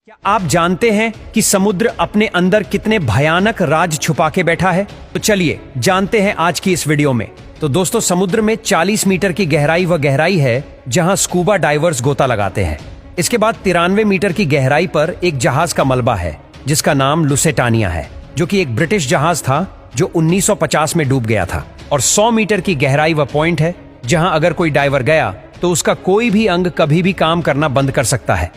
क्या आप जानते हैं कि समुद्र अपने अंदर कितने भयानक राज छुपा के बैठा है? तो चलिए जानते हैं आज की इस वीडियो में। तो दोस्तों, समुद्र में 40 मीटर की गहराई है जहां स्कूबा डाइवर्स गोता लगाते हैं। इसके बाद 93 मीटर की गहराई पर एक जहाज का मलबा है जिसका नाम लुसेटानिया है, जो कि एक ब्रिटिश जहाज था जो 1950 में डूब गया था। और 100 मीटर की गहराई वह पॉइंट है जहां अगर कोई डाइवर गया तो उसका कोई भी अंग कभी भी काम करना बंद कर सकता है।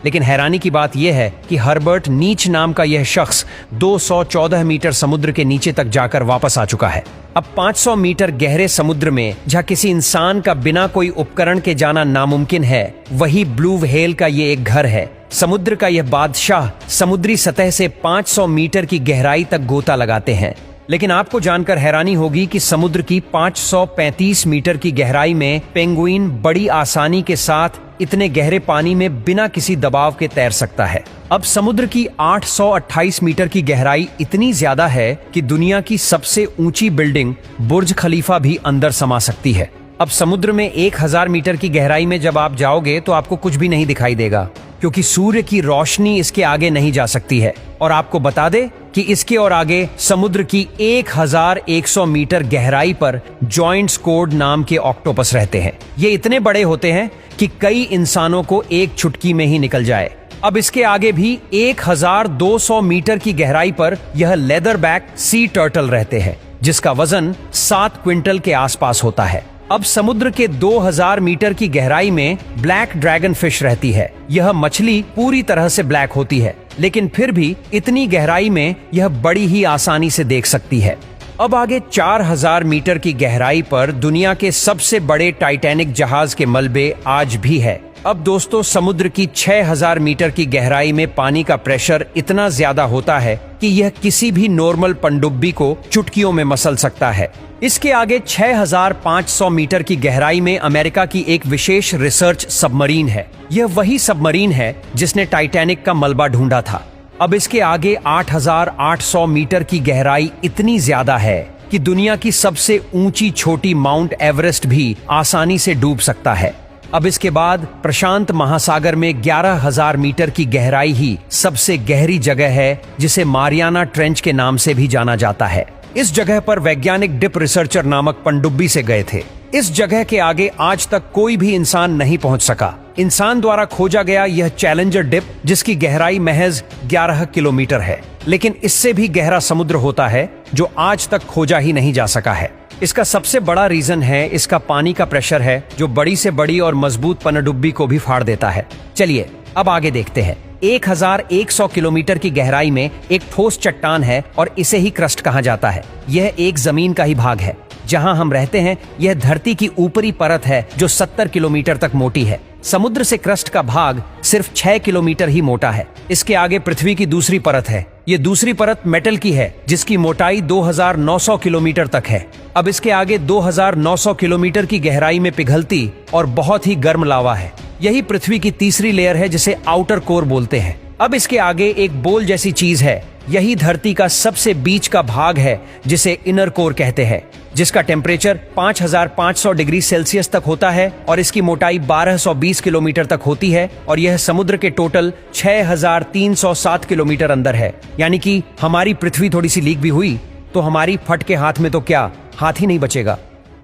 लेकिन हैरानी की बात यह है कि हर्बर्ट नीच नाम का यह शख्स 214 मीटर समुद्र के नीचे तक जाकर वापस आ चुका है। अब 500 मीटर गहरे समुद्र में जहां किसी इंसान का बिना कोई उपकरण के जाना नामुमकिन है, वही ब्लू व्हेल का ये एक घर है। समुद्र का यह बादशाह समुद्री सतह से 500 मीटर की गहराई तक गोता लगाते हैं। लेकिन आपको जानकर हैरानी होगी कि समुद्र की 535 मीटर की गहराई में पेंगुइन बड़ी आसानी के साथ इतने गहरे पानी में बिना किसी दबाव के तैर सकता है। अब समुद्र की 828 मीटर की गहराई इतनी ज्यादा है कि दुनिया की सबसे ऊंची बिल्डिंग बुर्ज खलीफा भी अंदर समा सकती है। अब समुद्र में 1000 मीटर की गहराई में जब आप जाओगे तो आपको कुछ भी नहीं दिखाई देगा, क्योंकि सूर्य की रोशनी इसके आगे नहीं जा सकती है। और आपको बता दे कि इसके और आगे समुद्र की 1100 मीटर गहराई पर जॉइंट स्क्वॉड नाम के ऑक्टोपस रहते हैं। ये इतने बड़े होते हैं कि कई इंसानों को एक चुटकी में ही निकल जाए। अब इसके आगे भी 1200 मीटर की गहराई पर यह लेदर बैक सी टर्टल रहते हैं, जिसका वजन 7 क्विंटल के आसपास होता है। अब समुद्र के 2000 मीटर की गहराई में ब्लैक ड्रैगन फिश रहती है। यह मछली पूरी तरह से ब्लैक होती है, लेकिन फिर भी इतनी गहराई में यह बड़ी ही आसानी से देख सकती है। अब आगे 4000 मीटर की गहराई पर दुनिया के सबसे बड़े टाइटैनिक जहाज के मलबे आज भी है। अब दोस्तों, समुद्र की 6000 मीटर की गहराई में पानी का प्रेशर इतना ज्यादा होता है कि यह किसी भी नॉर्मल पनडुब्बी को चुटकियों में मसल सकता है। इसके आगे 6500 मीटर की गहराई में अमेरिका की एक विशेष रिसर्च सबमरीन है। यह वही सबमरीन है जिसने टाइटैनिक का मलबा ढूंढा था। अब इसके आगे 8800 मीटर की गहराई इतनी ज्यादा है कि दुनिया की सबसे ऊंची छोटी माउंट एवरेस्ट भी आसानी से डूब सकता है। अब इसके बाद प्रशांत महासागर में 11000 मीटर की गहराई ही सबसे गहरी जगह है, जिसे मारियाना ट्रेंच के नाम से भी जाना जाता है। इस जगह पर वैज्ञानिक डिप रिसर्चर नामक पनडुब्बी से गए थे। इस जगह के आगे आज तक कोई भी इंसान नहीं पहुंच सका। इंसान द्वारा खोजा गया यह चैलेंजर डिप, जिसकी गहराई महज 11 किलोमीटर है, लेकिन इससे भी गहरा समुद्र होता है जो आज तक खोजा ही नहीं जा सका है। इसका सबसे बड़ा रीजन है इसका पानी का प्रेशर है, जो बड़ी से बड़ी और मजबूत पनडुब्बी को भी फाड़ देता है। चलिए अब आगे देखते हैं। 1100 किलोमीटर की गहराई में एक ठोस चट्टान है और इसे ही क्रस्ट कहा जाता है। यह एक जमीन का ही भाग है। जहां हम रहते हैं यह धरती की ऊपरी परत है जो 70 किलोमीटर तक मोटी है। समुद्र से क्रस्ट का भाग सिर्फ 6 किलोमीटर ही मोटा है। इसके आगे पृथ्वी की दूसरी परत है। ये दूसरी परत मेटल की है, जिसकी मोटाई 2900 किलोमीटर तक है। अब इसके आगे 2900 किलोमीटर की गहराई में पिघलती और बहुत ही गर्म लावा है। यही पृथ्वी की तीसरी लेयर है, जिसे आउटर कोर बोलते हैं। अब इसके आगे एक बोल जैसी चीज है। यही धरती का सबसे बीच का भाग है, जिसे इनर कोर कहते हैं, जिसका टेम्परेचर 5500 डिग्री सेल्सियस तक होता है और इसकी मोटाई 1220 किलोमीटर तक होती है। और यह समुद्र के टोटल 6307 किलोमीटर अंदर है। यानी कि हमारी पृथ्वी थोड़ी सी लीक भी हुई तो हमारी फट के हाथ में तो क्या, हाथ ही नहीं बचेगा।